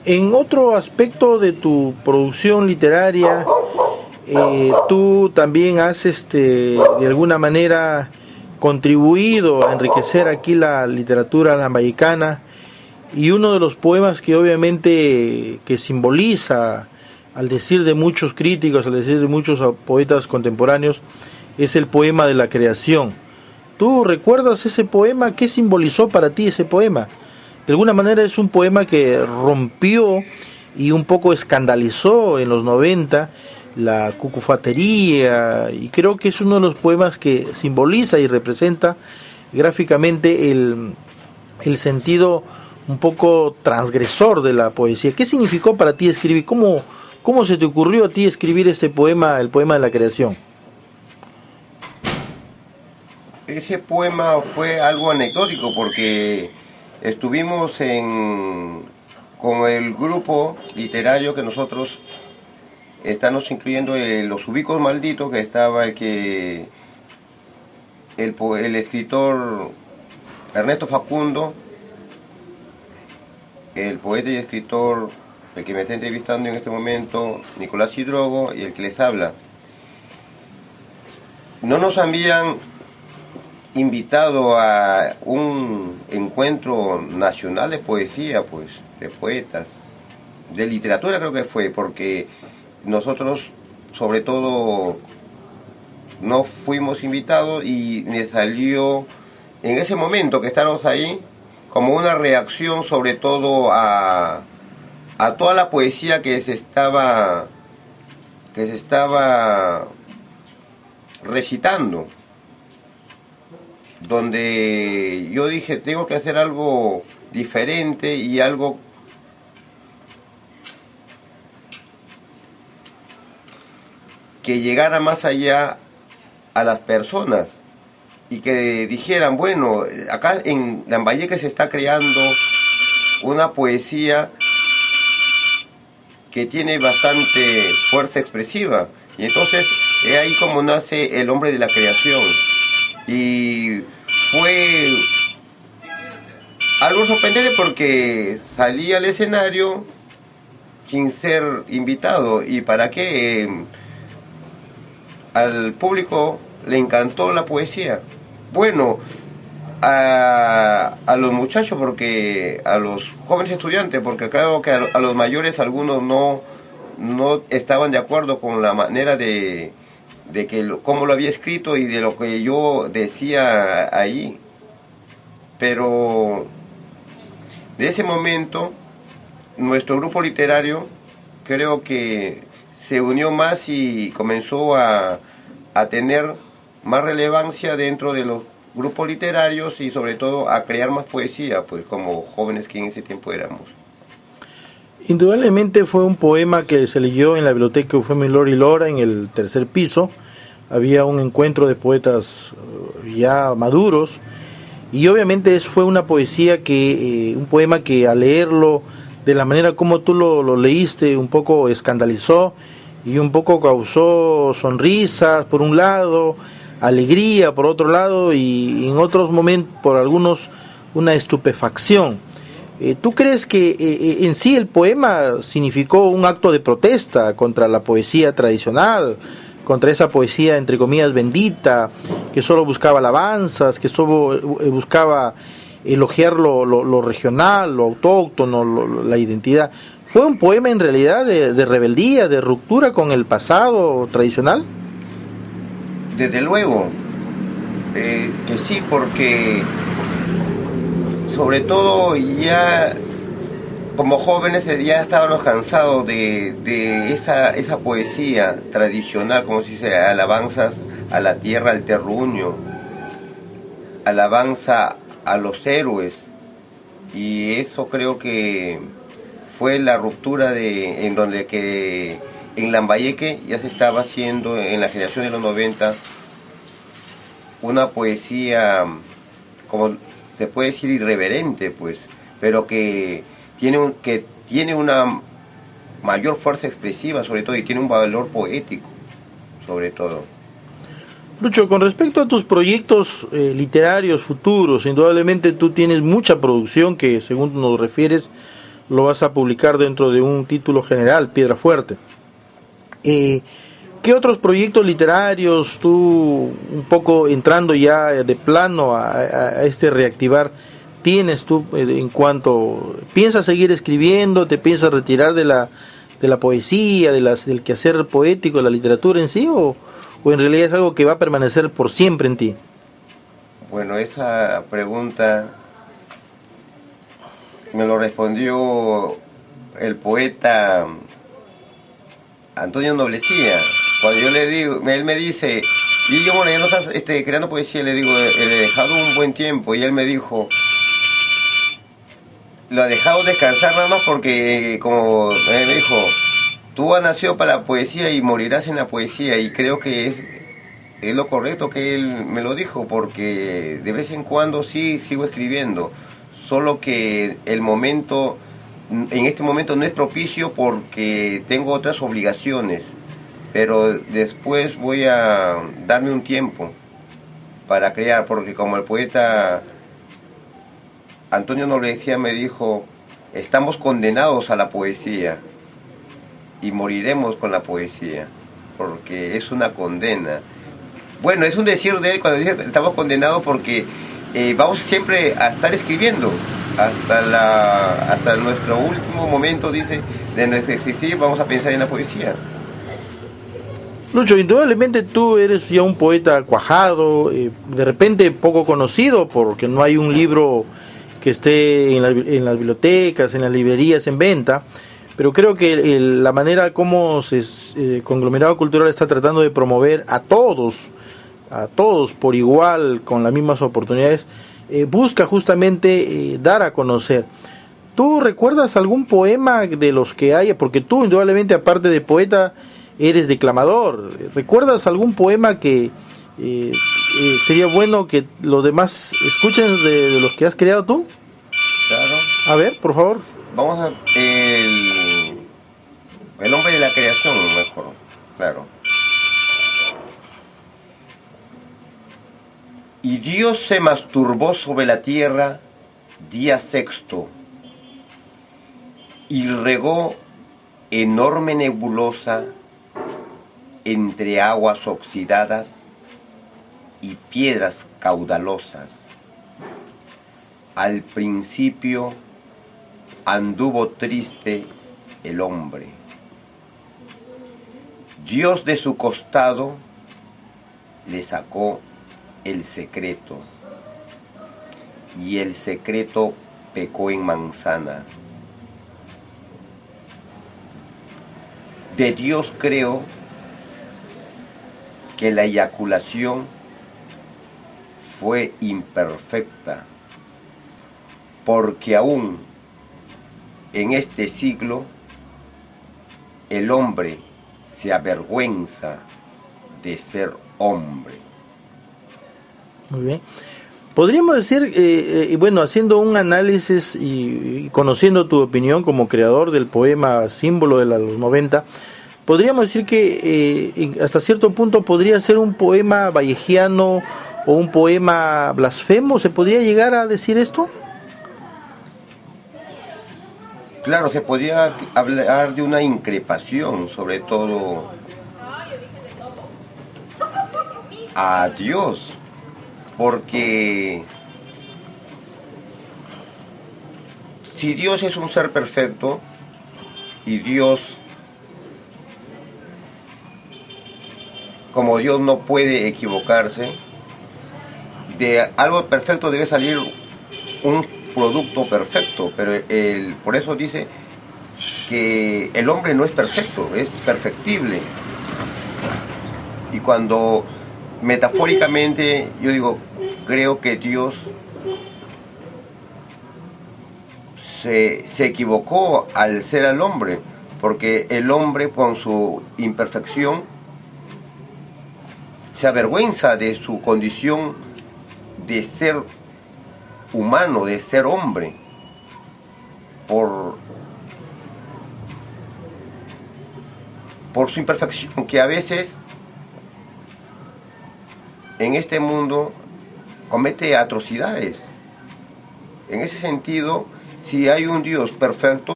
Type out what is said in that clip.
En otro aspecto de tu producción literaria, tú también has de alguna manera contribuido a enriquecer aquí la literatura lambayecana, y uno de los poemas que obviamente que simboliza, al decir de muchos críticos, al decir de muchos poetas contemporáneos, es el poema de la creación. ¿Tú recuerdas ese poema? ¿Qué simbolizó para ti ese poema? De alguna manera es un poema que rompió y un poco escandalizó en los 90 la cucufatería, y creo que es uno de los poemas que simboliza y representa gráficamente el sentido un poco transgresor de la poesía. ¿Qué significó para ti escribir? ¿Cómo se te ocurrió a ti escribir este poema, el poema de la creación? Ese poema fue algo anecdótico porque estuvimos con el grupo literario que nosotros estamos incluyendo, Los Ubicos Malditos, que estaba el escritor Ernesto Facundo, el poeta y escritor, el que me está entrevistando en este momento, Nicolás Hidrogo, y el que les habla. No nos habían invitado a un encuentro nacional de poesía, pues, de poetas, de literatura creo que fue, porque nosotros, sobre todo, no fuimos invitados y me salió, en ese momento que estábamos ahí, como una reacción sobre todo a toda la poesía que se estaba recitando, donde yo dije, tengo que hacer algo diferente y algo que llegara más allá a las personas y que dijeran, bueno, acá en Lambayeque se está creando una poesía que tiene bastante fuerza expresiva, y entonces es ahí como nace El Hombre de la Creación. Y fue algo sorprendente porque salí al escenario sin ser invitado, y para qué, al público le encantó la poesía. Bueno, a los muchachos, porque a los jóvenes estudiantes, porque claro que a los mayores algunos no estaban de acuerdo con la manera de que cómo lo había escrito y de lo que yo decía ahí. Pero de ese momento nuestro grupo literario creo que se unió más y comenzó a tener más relevancia dentro de los grupos literarios, y sobre todo a crear más poesía, pues como jóvenes que en ese tiempo éramos. Indudablemente fue un poema que se leyó en la biblioteca Eufemio Lora y Lora, en el tercer piso. Había un encuentro de poetas ya maduros, y obviamente fue una poesía un poema que al leerlo de la manera como tú lo leíste, un poco escandalizó y un poco causó sonrisas por un lado, alegría por otro lado, y en otros momentos por algunos una estupefacción. ¿Tú crees que en sí el poema significó un acto de protesta contra la poesía tradicional, contra esa poesía entre comillas bendita, que solo buscaba alabanzas, que solo buscaba elogiar lo regional, lo autóctono, la identidad? ¿Fue un poema en realidad de rebeldía, de ruptura con el pasado tradicional? Desde luego que sí, porque sobre todo ya como jóvenes ya estábamos cansados de esa poesía tradicional, como se dice, alabanzas a la tierra, al terruño, alabanza a los héroes, y eso creo que fue la ruptura en donde que en Lambayeque ya se estaba haciendo en la generación de los 90 una poesía, como se puede decir, irreverente, pues, pero que tiene una mayor fuerza expresiva, sobre todo, y tiene un valor poético, sobre todo. Lucho, con respecto a tus proyectos literarios futuros, indudablemente tú tienes mucha producción que, según nos refieres, lo vas a publicar dentro de un título general, Piedra Fuerte. ¿Qué otros proyectos literarios tú, un poco entrando ya de plano a este reactivar, tienes tú en cuanto, piensas seguir escribiendo, te piensas retirar de la poesía, del quehacer poético, de la literatura en sí, o en realidad es algo que va a permanecer por siempre en ti? Bueno, esa pregunta me lo respondió el poeta Antonio Noblecía. Cuando yo le digo, él me dice, y yo, bueno, ya no estás creando poesía, le digo, le he dejado un buen tiempo, y él me dijo, lo ha dejado descansar nada más porque, como él me dijo, tú has nacido para la poesía y morirás en la poesía, y creo que es lo correcto que él me lo dijo, porque de vez en cuando sí sigo escribiendo, solo que el momento, en este momento no es propicio porque tengo otras obligaciones, pero después voy a darme un tiempo para crear, porque como el poeta Antonio Noblecía me dijo, estamos condenados a la poesía y moriremos con la poesía, porque es una condena. Bueno, es un decir de él cuando dice que estamos condenados porque vamos siempre a estar escribiendo hasta nuestro último momento, dice, de nuestro existir vamos a pensar en la poesía. Lucho, indudablemente tú eres ya un poeta cuajado, de repente poco conocido porque no hay un libro que esté en las bibliotecas, en las librerías en venta, pero creo que la manera como Conglomerado Cultural está tratando de promover a todos por igual, con las mismas oportunidades, busca justamente dar a conocer. ¿Tú recuerdas algún poema de los que haya? Porque tú indudablemente, aparte de poeta, eres declamador. ¿Recuerdas algún poema que sería bueno que los demás escuchen de los que has creado tú? Claro. A ver, por favor. Vamos a... El hombre de la creación, mejor. Claro. Y Dios se masturbó sobre la tierra día sexto y regó enorme nebulosa entre aguas oxidadas y piedras caudalosas. Al principio anduvo triste el hombre. Dios de su costado le sacó el secreto, y el secreto pecó en manzana. De Dios creo que la eyaculación fue imperfecta, porque aún en este siglo el hombre se avergüenza de ser hombre. Muy bien. Podríamos decir, bueno, haciendo un análisis y conociendo tu opinión como creador del poema símbolo de los 90, podríamos decir que hasta cierto punto podría ser un poema vallejiano o un poema blasfemo. ¿Se podría llegar a decir esto? Claro, se podía hablar de una increpación, sobre todo a Dios, porque si Dios es un ser perfecto y Dios, como Dios no puede equivocarse, de algo perfecto debe salir un producto perfecto, pero por eso dice que el hombre no es perfecto, es perfectible. Y cuando metafóricamente yo digo, creo que Dios se equivocó al ser al hombre, porque el hombre con su imperfección se avergüenza de su condición de ser humano, de ser hombre, por su imperfección, que a veces en este mundo comete atrocidades. En ese sentido, si hay un Dios perfecto,